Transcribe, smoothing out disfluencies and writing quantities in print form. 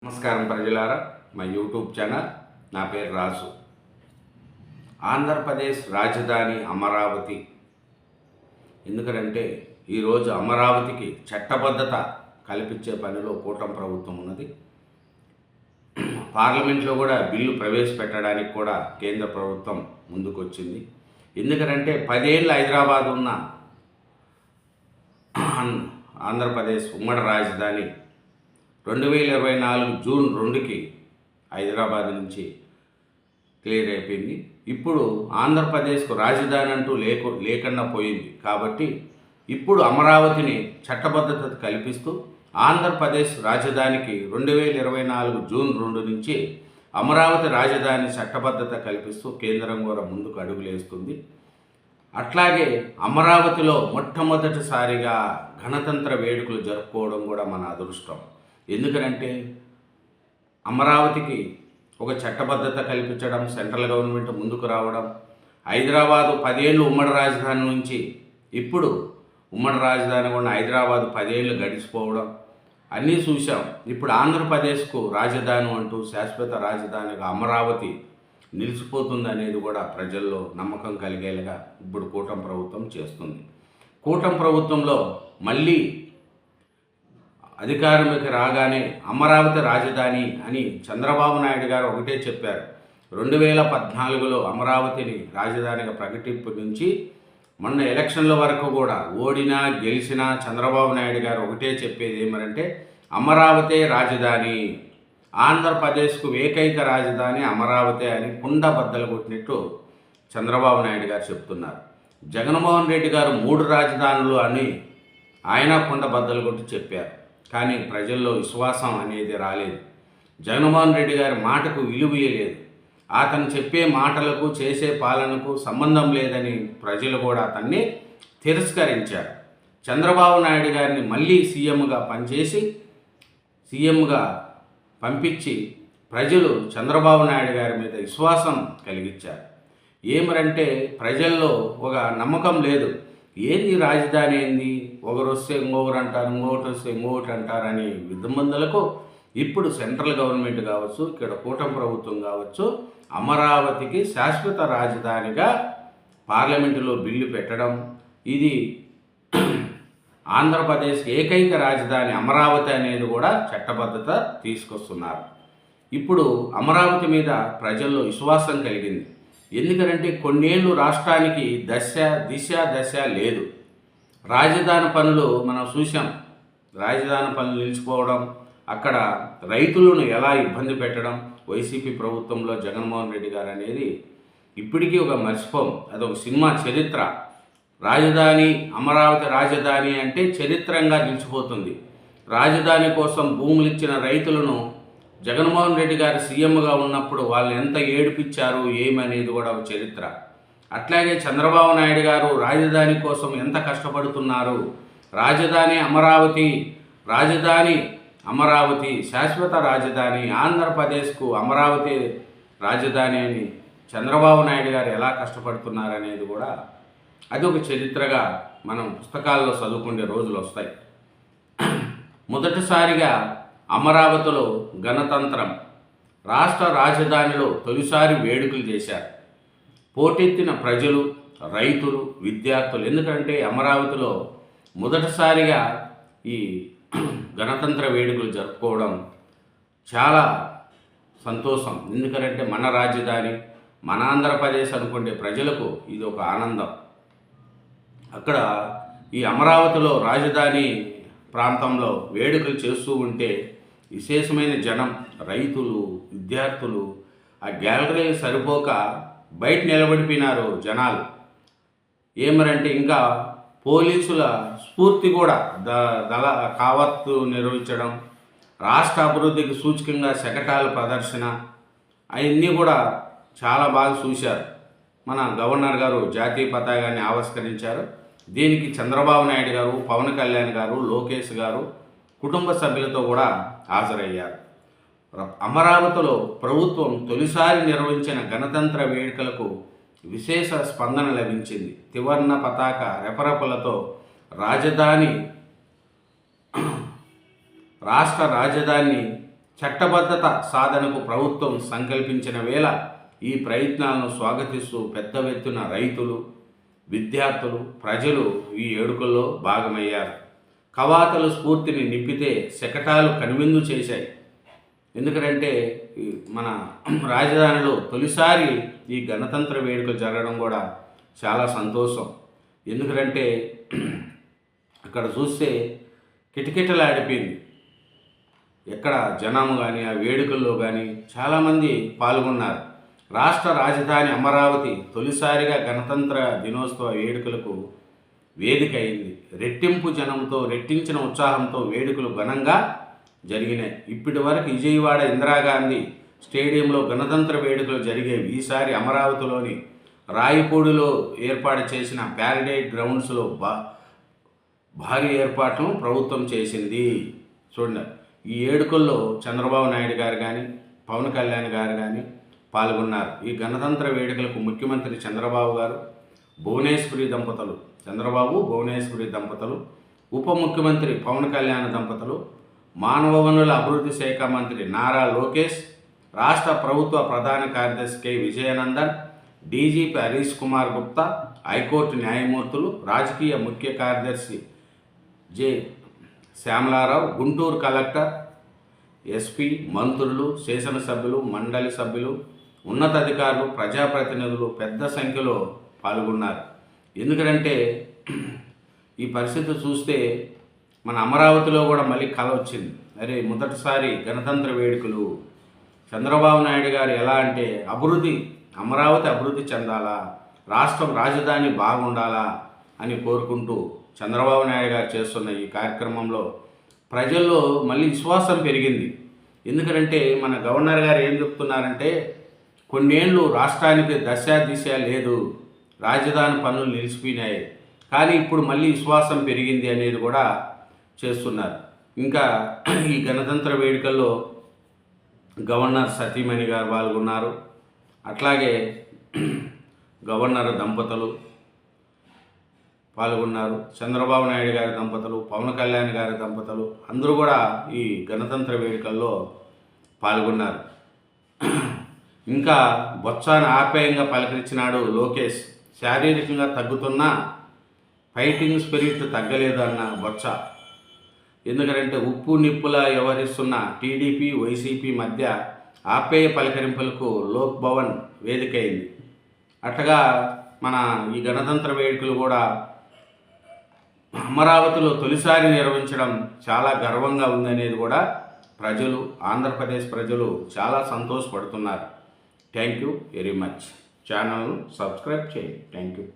నమస్కారం ప్రజలారా, మా యూట్యూబ్ ఛానల్. నా పేరు రాజు. ఆంధ్రప్రదేశ్ రాజధాని అమరావతి. ఎందుకంటే ఈరోజు అమరావతికి చట్టబద్ధత కల్పించే పనిలో కూటమి ప్రభుత్వం ఉన్నది. పార్లమెంట్లో కూడా బిల్లు ప్రవేశపెట్టడానికి కూడా కేంద్ర ప్రభుత్వం ముందుకొచ్చింది. ఎందుకంటే 10 ఏళ్ళు హైదరాబాద్ ఉన్న ఆంధ్రప్రదేశ్ ఉమ్మడి రాజధాని 2024 జూన్ 2కి హైదరాబాద్ నుంచి క్లియర్ అయిపోయింది. ఇప్పుడు ఆంధ్రప్రదేశ్కు రాజధాని అంటూ లేకుండా పోయింది. కాబట్టి ఇప్పుడు అమరావతిని చట్టబద్ధత కల్పిస్తూ ఆంధ్రప్రదేశ్ రాజధానికి 2024 జూన్ 2 నుంచి అమరావతి రాజధాని చట్టబద్ధత కల్పిస్తూ కేంద్రం కూడా ముందుకు అడుగులేస్తుంది. అట్లాగే అమరావతిలో మొట్టమొదటిసారిగా గణతంత్ర వేడుకలు జరుపుకోవడం కూడా మన అదృష్టం. ఎందుకంటే అమరావతికి ఒక చట్టబద్ధత కల్పించడం, సెంట్రల్ గవర్నమెంట్ ముందుకు రావడం, హైదరాబాదు 10 ఏళ్ళు ఉమ్మడి రాజధాని నుంచి ఇప్పుడు ఉమ్మడి రాజధాని ఉన్న హైదరాబాదు 10 ఏళ్ళు గడిచిపోవడం అన్నీ చూసాం. ఇప్పుడు ఆంధ్రప్రదేశ్కు రాజధాని అంటూ శాశ్వత రాజధానిగా అమరావతి నిలిచిపోతుంది అనేది కూడా ప్రజల్లో నమ్మకం కలిగేలాగా ఇప్పుడు కూటమి ప్రభుత్వం చేస్తుంది. కూటమి ప్రభుత్వంలో మళ్ళీ అధికారంలోకి రాగానే అమరావతి రాజధాని అని చంద్రబాబు నాయుడు గారు ఒకటే చెప్పారు. 2014లో అమరావతిని రాజధానిగా ప్రకటింపు నుంచి మొన్న ఎలక్షన్ల వరకు కూడా ఓడినా గెలిచినా చంద్రబాబు నాయుడు గారు ఒకటే చెప్పేది ఏమనంటే అమరావతి రాజధాని, ఆంధ్రప్రదేశ్కు ఏకైక రాజధాని అమరావతి అని కుండ బద్దలు కొట్టినట్టు చంద్రబాబు నాయుడు గారు చెప్తున్నారు. జగన్మోహన్ రెడ్డి గారు 3 రాజధానులు అని ఆయన కుండ బద్దలు కొట్టి చెప్పారు. కానీ ప్రజల్లో విశ్వాసం అనేది రాలేదు. జగన్మోహన్ రెడ్డి గారి మాటకు విలువలేదు. అతను చెప్పే మాటలకు చేసే పాలనకు సంబంధం లేదని ప్రజలు కూడా అతన్ని తిరస్కరించారు. చంద్రబాబు నాయుడు గారిని మళ్ళీ సీఎంగా పంపించి ప్రజలు చంద్రబాబు నాయుడు గారి మీద విశ్వాసం కలిగించారు. ఏమరంటే ప్రజల్లో ఒక నమ్మకం లేదు. ఏంది రాజధాని ఏంది, ఒకరు వస్తే ఇంకొకరు అంటారు, ఇంకొకటి వస్తే ఇంకొకటి అంటారని విధమందులకు ఇప్పుడు సెంట్రల్ గవర్నమెంట్ కావచ్చు, ఇక్కడ కూటమి ప్రభుత్వం కావచ్చు, అమరావతికి శాశ్వత రాజధానిగా పార్లమెంటులో బిల్లు పెట్టడం, ఇది ఆంధ్రప్రదేశ్ ఏకైక రాజధాని అమరావతి అనేది కూడా చట్టబద్ధత తీసుకొస్తున్నారు. ఇప్పుడు అమరావతి మీద ప్రజల్లో విశ్వాసం కలిగింది. ఎందుకంటే కొన్నేళ్ళు రాష్ట్రానికి దిశ లేదు. రాజధాని పనులు మనం చూసాం. రాజధాని పనులు నిలిచిపోవడం, అక్కడ రైతులను ఎలా ఇబ్బంది పెట్టడం వైసీపీ ప్రభుత్వంలో జగన్మోహన్ రెడ్డి గారు అనేది ఇప్పటికీ ఒక మర్చిపోం. అదొక సినిమా చరిత్ర. రాజధాని అమరావతి రాజధాని అంటే చరిత్రంగా నిలిచిపోతుంది. రాజధాని కోసం భూములు ఇచ్చిన రైతులను జగన్మోహన్ రెడ్డి గారు సీఎంగా ఉన్నప్పుడు వాళ్ళని ఎంత ఏడిపించారు ఏమనేది కూడా ఒక చరిత్ర. అట్లాగే చంద్రబాబు నాయుడు గారు రాజధాని కోసం ఎంత కష్టపడుతున్నారు. రాజధాని అమరావతి శాశ్వత రాజధాని, ఆంధ్రప్రదేశ్కు అమరావతి రాజధాని అని చంద్రబాబు నాయుడు గారు ఎలా కష్టపడుతున్నారనేది కూడా అది ఒక చరిత్రగా మనం పుస్తకాల్లో చదువుకునే రోజులు వస్తాయి. మొదటిసారిగా అమరావతిలో గణతంత్రం రాష్ట్ర రాజధానిలో తొలిసారి వేడుకలు చేశారు. పోటెత్తిన ప్రజలు, రైతులు, విద్యార్థులు. ఎందుకంటే అమరావతిలో మొదటిసారిగా ఈ గణతంత్ర వేడుకలు జరుపుకోవడం చాలా సంతోషం. ఎందుకంటే మన రాజధాని, మన ఆంధ్రప్రదేశ్ అనుకునే ప్రజలకు ఇది ఒక ఆనందం. అక్కడ ఈ అమరావతిలో రాజధాని ప్రాంతంలో వేడుకలు చేస్తూ ఉంటే విశేషమైన జనం, రైతులు, విద్యార్థులు ఆ గ్యాలరీ సరిపోక బయట నిలబడిపోయినారు జనాలు. ఏమరంటే ఇంకా పోలీసుల స్ఫూర్తి కూడా కావత్తు నిర్వహించడం, రాష్ట్ర అభివృద్ధికి సూచకంగా శకటాల ప్రదర్శన అవన్నీ కూడా చాలా బాగా చూశారు. మన గవర్నర్ గారు జాతీయ పతాకాన్ని ఆవిష్కరించారు. దీనికి చంద్రబాబు నాయుడు గారు, పవన్ కళ్యాణ్ గారు, లోకేష్ గారు కుటుంబ సభ్యులతో కూడా హాజరయ్యారు. అమరావతిలో ప్రభుత్వం తొలిసారి నిర్వహించిన గణతంత్ర వేడుకలకు విశేష స్పందన లభించింది. త్రివర్ణ పతాక రెపరెపలతో రాష్ట్ర రాజధాని చట్టబద్ధత సాధనకు ప్రభుత్వం సంకల్పించిన వేళ ఈ ప్రయత్నాలను స్వాగతిస్తూ పెద్ద ఎత్తున రైతులు, విద్యార్థులు, ప్రజలు ఈ వేడుకల్లో భాగమయ్యారు. కవాతలు స్ఫూర్తిని నింపితే శకటాలు కనువిందు చేశాయి. ఎందుకంటే మన రాజధానిలో తొలిసారి ఈ గణతంత్ర వేడుకలు జరగడం కూడా చాలా సంతోషం. ఎందుకంటే అక్కడ చూస్తే కిటకిటలాడిపోయింది. ఎక్కడ జనం కానీ ఆ వేడుకల్లో కానీ చాలామంది పాల్గొన్నారు. రాష్ట్ర రాజధాని అమరావతి తొలిసారిగా గణతంత్ర దినోత్సవ వేడుకలకు వేదిక అయింది. రెట్టింపు జనంతో, రెట్టించిన ఉత్సాహంతో వేడుకలు ఘనంగా జరిగినాయి. ఇప్పటి వరకు విజయవాడ ఇందిరాగాంధీ స్టేడియంలో గణతంత్ర వేడుకలు జరిగేవి. ఈసారి అమరావతిలోని రాయపూడిలో ఏర్పాటు చేసిన ప్యారడైజ్ గ్రౌండ్స్లో భారీ ఏర్పాట్లను ప్రభుత్వం చేసింది. చూడండి, ఈ వేడుకల్లో చంద్రబాబు నాయుడు గారు కానీ, పవన్ కళ్యాణ్ గారు కానీ పాల్గొన్నారు. ఈ గణతంత్ర వేడుకలకు ముఖ్యమంత్రి చంద్రబాబు గారు, భువనేశ్వరి దంపతులు, చంద్రబాబు భువనేశ్వరి దంపతులు, ఉప ముఖ్యమంత్రి పవన్ కళ్యాణ్ దంపతులు, మానవ వనరుల అభివృద్ధి శాఖ మంత్రి నారా లోకేష్, రాష్ట్ర ప్రభుత్వ ప్రధాన కార్యదర్శి K Vijayanandan, DGP Harish Kumar Gupta, high court న్యాయమూర్తులు, రాజకీయ ముఖ్య కార్యదర్శి J Shyamalarao, Guntur collector, SP, మంత్రులు, శాసనసభ్యులు, మండలి సభ్యులు, ఉన్నతాధికారులు, ప్రజాప్రతినిధులు పెద్ద సంఖ్యలో పాల్గొన్నారు. ఎందుకంటే ఈ పరిస్థితి చూస్తే మన అమరావతిలో కూడా మళ్ళీ కల వచ్చింది. అరే, మొదటిసారి గణతంత్ర వేడుకలు. చంద్రబాబు నాయుడు గారు ఎలా అంటే అమరావతి అభివృద్ధి చెందాలా, రాష్ట్రం రాజధాని బాగుండాలా అని కోరుకుంటూ చంద్రబాబు నాయుడు గారు చేస్తున్న ఈ కార్యక్రమంలో ప్రజల్లో మళ్ళీ విశ్వాసం పెరిగింది. ఎందుకంటే మన గవర్నర్ గారు ఏం చెప్తున్నారంటే, కొన్నేళ్ళు రాష్ట్రానికి దిశ లేదు, రాజధాని పనులు నిలిచిపోయినాయి, కానీ ఇప్పుడు మళ్ళీ విశ్వాసం పెరిగింది అనేది కూడా చేస్తున్నారు. ఇంకా ఈ గణతంత్ర వేడుకల్లో గవర్నర్ సతీమణి గారు పాల్గొన్నారు. అట్లాగే గవర్నర్ దంపతులు పాల్గొన్నారు. చంద్రబాబు నాయుడు గారి దంపతులు, పవన్ కళ్యాణ్ గారి దంపతులు అందరూ కూడా ఈ గణతంత్ర వేడుకల్లో పాల్గొన్నారు. ఇంకా బొత్సాను ఆప్యాయంగా పలకరించినాడు లోకేష్. శారీరకంగా తగ్గుతున్న ఫైటింగ్ స్పిరిట్ తగ్గలేదు అన్న బొత్స. ఎందుకంటే ఉప్పు నిప్పులా వ్యవహరిస్తున్న టీడీపీ, వైసీపీ మధ్య ఆప్యాయ పలకరింపులకు లోక్ భవన్ వేదికైంది. అట్లాగా మన ఈ గణతంత్ర వేడుకలు కూడా అమరావతిలో తొలిసారి నిర్వహించడం చాలా గర్వంగా ఉందనేది కూడా ప్రజలు, ఆంధ్రప్రదేశ్ ప్రజలు చాలా సంతోషపడుతున్నారు. Thank you very much. ఛానల్ను సబ్స్క్రైబ్ చేయండి. Thank you.